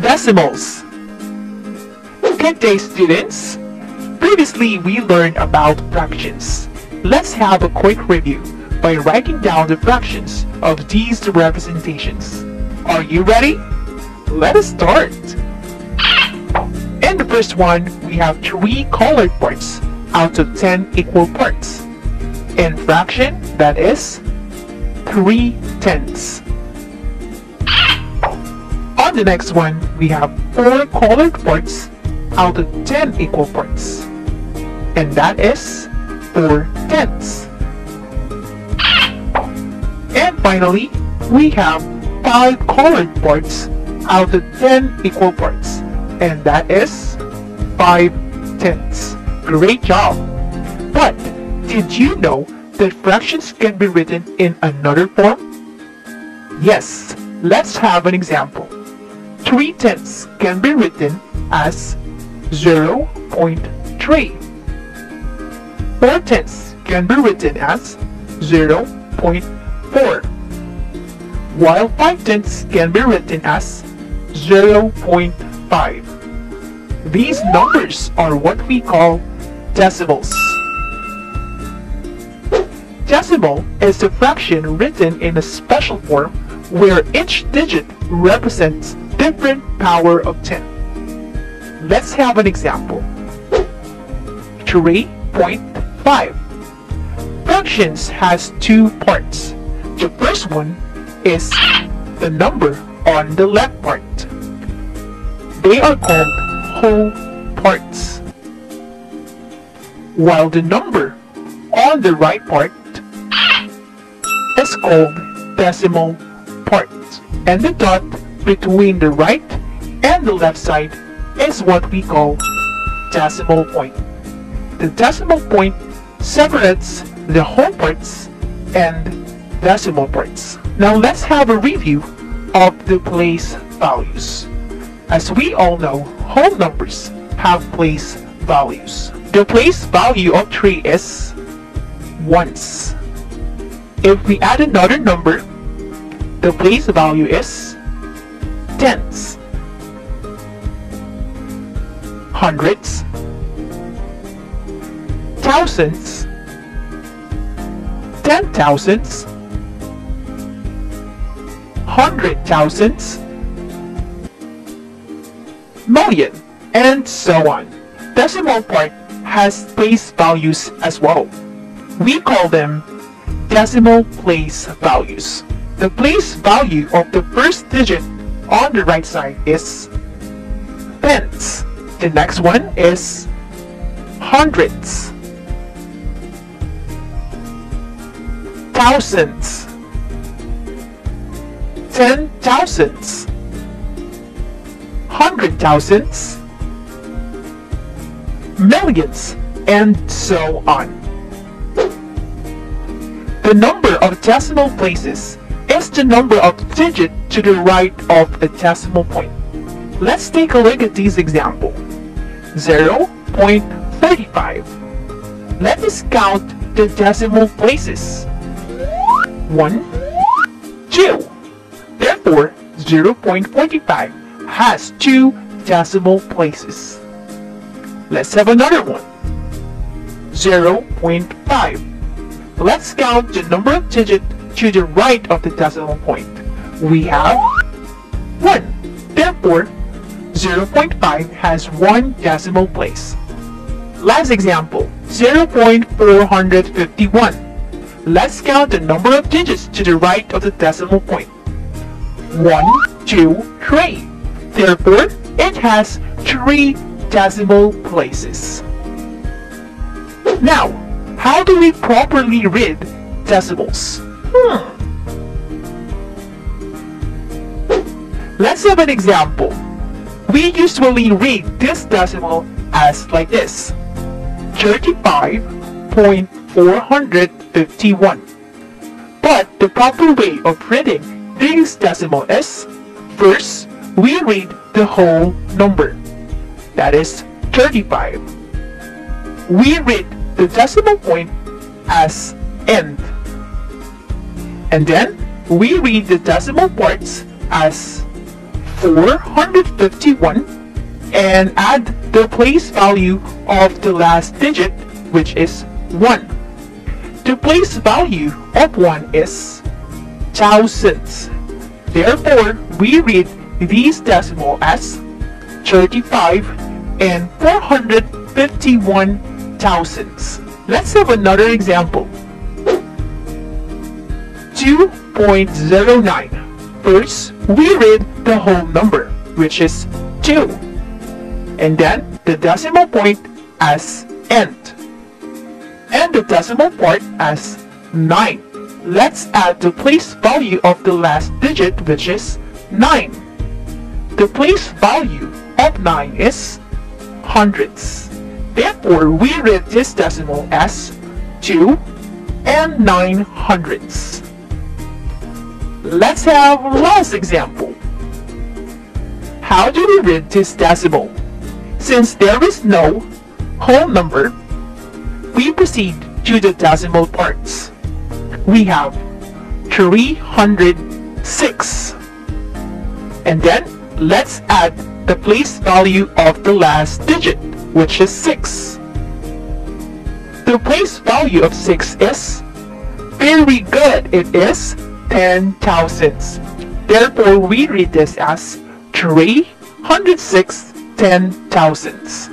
Decimals. Good day, students! Previously, we learned about fractions. Let's have a quick review by writing down the fractions of these representations. Are you ready? Let us start! In the first one, we have 3 colored parts out of 10 equal parts. In fraction, that is 3/10. On the next one, we have 4 colored parts out of 10 equal parts. And that is 4/10. And finally, we have 5 colored parts out of 10 equal parts. And that is 5/10. Great job! But did you know that fractions can be written in another form? Yes, let's have an example. 3/10 can be written as 0.3. 4/10 can be written as 0.4. While 5/10 can be written as 0.5. These numbers are what we call decimals. Decimal is a fraction written in a special form where each digit represents different power of 10. Let's have an example. 3.5. Fractions has 2 parts. The first one is the number on the left part. They are called whole parts, while the number on the right part is called decimal part, and the dot between the right and the left side is what we call decimal point. The decimal point separates the whole parts and decimal parts. Now let's have a review of the place values. As we all know, whole numbers have place values. The place value of 3 is ones. If we add another number, the place value is tens, hundreds, thousands, 10,000s, 100,000s, million, and so on. Decimal part has place values as well. We call them decimal place values. The place value of the first digit on the right side is tens. The next one is hundreds, thousands, 10,000s, 100,000s, millions, and so on. The number of decimal places is the number of digits to the right of a decimal point. Let's take a look at this example. 0.35. Let us count the decimal places. 1, 2. Therefore, 0.45 has 2 decimal places. Let's have another one. 0.5. Let's count the number of digits to the right of the decimal point. We have 1. Therefore, 0.5 has 1 decimal place. Last example, 0.451. Let's count the number of digits to the right of the decimal point. 1, 2, 3. Therefore, it has 3 decimal places. Now, how do we properly read decimals? Let's have an example. We usually read this decimal as like this: 35.451. But the proper way of reading this decimal is, first, we read the whole number. That is 35. We read the decimal point as end. And then we read the decimal parts as 451 and add the place value of the last digit, which is 1. The place value of 1 is thousands. Therefore, we read these decimal as 35 and 451 thousandths. Let's have another example. 2.09. First, we read the whole number, which is 2, and then the decimal point as end, and the decimal part as 9. Let's add the place value of the last digit, which is 9. The place value of 9 is hundredths. Therefore, we read this decimal as 2 and 9 hundredths. Let's have last example. How do we read this decimal? Since there is no whole number, we proceed to the decimal parts. We have 306. And then, let's add the place value of the last digit, which is 6. The place value of 6 is very good. It is 10 thousandths. Therefore, we read this as 306 10 thousandths.